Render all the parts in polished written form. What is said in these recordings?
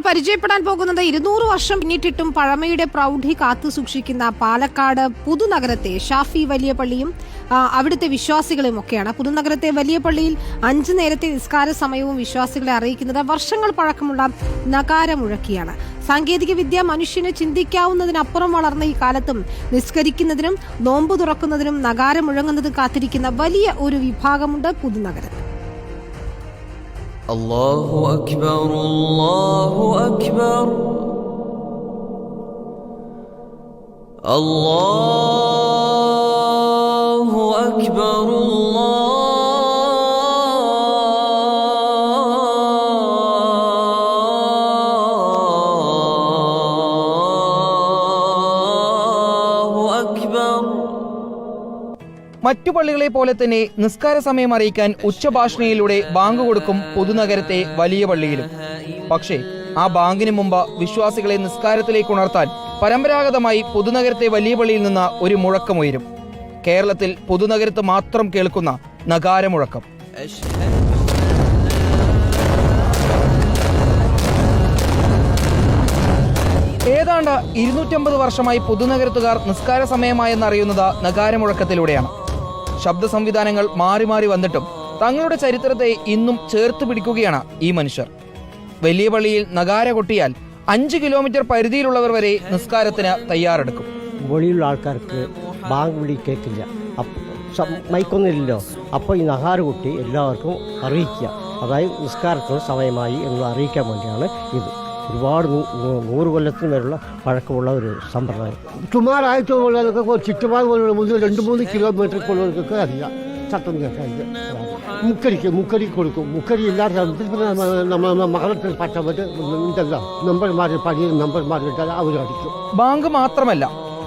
നമ്മൾ പരിചയപ്പെടാൻ പോകുന്നത് 200 വർഷം പിന്നിട്ടിട്ടും പഴമയുടെ പ്രൗഢി കാത്തു സൂക്ഷിക്കുന്ന പാലക്കാട് പുതുനഗരത്തെ ഷാഫി വലിയ പള്ളിയും അവിടുത്തെ വിശ്വാസികളും ഒക്കെയാണ്. പുതുനഗരത്തെ വലിയ പള്ളിയിൽ 5 നേരത്തെ നിസ്കാര സമയവും വിശ്വാസികളെ അറിയിക്കുന്നത് വർഷങ്ങൾ പഴക്കമുള്ള നഗാരമുഴക്കിയാണ്. സാങ്കേതിക വിദ്യ മനുഷ്യന് ചിന്തിക്കാവുന്നതിനപ്പുറം വളർന്ന ഈ കാലത്തും നിസ്കരിക്കുന്നതിനും നോമ്പ് തുറക്കുന്നതിനും നഗാരം മുഴങ്ങുന്നതും കാത്തിരിക്കുന്ന വലിയ ഒരു വിഭാഗമുണ്ട് പുതുനഗരത്തിൽ. അല്ലാഹു അക്ബർ അല്ലാഹു അക്ബർ അല്ലാഹു അക്ബർ അല്ലാഹു അക്ബർ. മറ്റു പള്ളികളെ പോലെ തന്നെ നിസ്കാര സമയം അറിയിക്കാൻ ഉച്ചഭാഷണയിലൂടെ ബാങ്ക് കൊടുക്കും പുതുനഗരത്തെ വലിയ പള്ളിയിലും. പക്ഷേ ആ ബാങ്കിന് മുമ്പ് വിശ്വാസികളെ നിസ്കാരത്തിലേക്ക് ഉണർത്താൻ പരമ്പരാഗതമായി പുതുനഗരത്തെ വലിയ പള്ളിയിൽ നിന്ന് ഒരു മുഴക്കമുയരും. കേരളത്തിൽ പുതുനഗരത്ത് മാത്രം കേൾക്കുന്ന നഗാരമുഴക്കം. ഏതാണ്ട് 250 വർഷമായി പുതുനഗരത്തുകാർ നിസ്കാര സമയമായെന്നറിയുന്നത് നഗാരമുഴക്കത്തിലൂടെയാണ്. ശബ്ദ സംവിധാനങ്ങൾ മാറി മാറി വന്നിട്ടും തങ്ങളുടെ ചരിത്രത്തെ ഇന്നും ചേർത്ത് പിടിക്കുകയാണ് ഈ മനുഷ്യർ. വലിയ പള്ളിയിൽ നഗാര കൊട്ടിയാൽ 5 കിലോമീറ്റർ പരിധിയിലുള്ളവർ വരെ നിസ്കാരത്തിന് തയ്യാറെടുക്കും. വെളിയിലുള്ള ആൾക്കാർക്ക് ബാങ്ക് വിളി കേൾക്കില്ല, മൈക്കൊന്നുമില്ലല്ലോ. അപ്പോൾ ഈ നഗാര കൊട്ടി എല്ലാവർക്കും അറിയിക്കുക, അതായത് നിസ്കാരത്തിന് സമയമായി എന്ന് അറിയിക്കാൻ വേണ്ടിയാണ് ഇത്. ഒരുപാട് 100 കൊല്ലത്തിന് മേലുള്ള പഴക്കമുള്ള ഒരു സമ്പ്രദായം. ചുമാറായിട്ടുള്ളതൊക്കെ ചുറ്റുപാട് പോലുള്ള 2-3 കിലോമീറ്ററുള്ളവർക്കൊക്കെ അറിയാം. ചട്ടം കേൾക്കാൻ മുക്കരി കൊടുക്കും. മുക്കരി ഇല്ലാത്ത മകളത്തിൽ പട്ടപ്പെട്ട് നമ്പർമാർ പണിയിൽ നമ്പർമാരിട്ടാൽ അവരടിക്കും. ബാങ്ക് മാത്രമല്ല,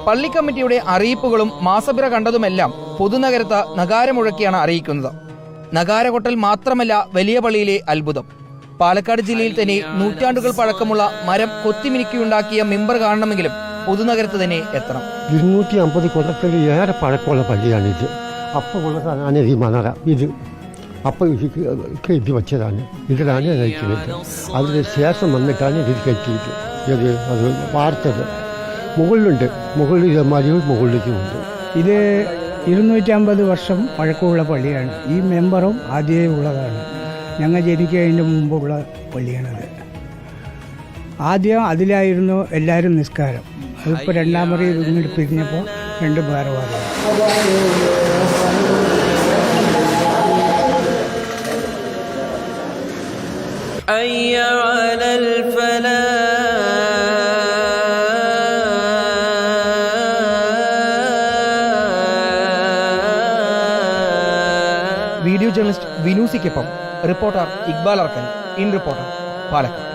പള്ളി കമ്മിറ്റിയുടെ അറിയിപ്പുകളും മാസപ്പിറ കണ്ടതുമെല്ലാം പുതുനഗരത്ത് നഗാരമുഴക്കിയാണ് അറിയിക്കുന്നത്. നഗാരകൊട്ടൽ മാത്രമല്ല വലിയ പള്ളിയിലെ അത്ഭുതം. പാലക്കാട് ജില്ലയിൽ തന്നെ നൂറ്റാണ്ടുകൾ പഴക്കമുള്ള മരം കൊത്തിമിനുക്കിയുണ്ടാക്കിയ മിമ്പർ കാണണമെങ്കിലും പുതുനഗരത്ത് തന്നെ എത്തണം. 250 കൊല്ലത്തിൽ ഏറെ പഴക്കമുള്ള പള്ളിയാണിത്. അപ്പോൾ ഉള്ളതാണ് ഈ മനറ. ഇത് അപ്പോൾ ഇത് വെച്ചതാണ്, ഇതിലാണ് നയിക്കുന്നത്. അതിന് ശേഷം വന്നിട്ടാണ് ഇത് കെട്ടിയിട്ട് അത് വാർത്തത്. മുകളിലുണ്ട്, മുകളിൽ മുകളിലേക്കുമുണ്ട്. ഇത് 250 വർഷം പഴക്കമുള്ള പള്ളിയാണ്. ഈ മെമ്പറും ആദ്യമേ ഉള്ളതാണ്. ഞങ്ങൾ ജനിക്കുന്നതിന് മുമ്പുള്ള പള്ളിയാണത്. ആദ്യം അതിലായിരുന്നു എല്ലാവരും നിസ്കാരം. അതിപ്പോൾ രണ്ടാമത് ഇങ്ങോട്ട് പിരിഞ്ഞപ്പോൾ 2 ഭാരവാദം. വീഡിയോ ജേർണലിസ്റ്റ് വിനൂസിക്കൊപ്പം reporter Iqbal Arkan, in reporter, Palakkad.